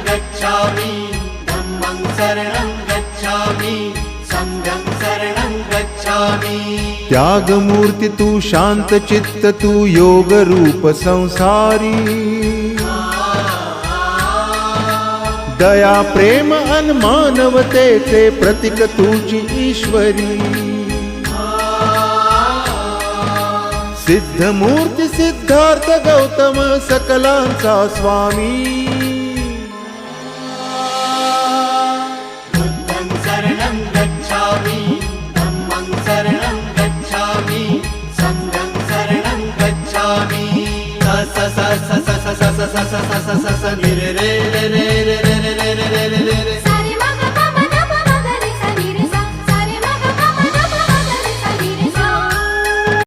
गच्छामि धम्मं शरणं गच्छामि संघं शरणं गच्छामि। त्यागमूर्ती तू शांत चित्त तू योग रूप संसारी दया प्रेम अन मानवतेचे प्रतीक तुझी ईश्वरी सिद्धमूर्ती सिद्धार्थ गौतम सकलांचा स्वामी बुद्धं शरणं गच्छामि धम्मं शरणं गच्छामि संघं शरणं गच्छामि। स स स स स स स स स स स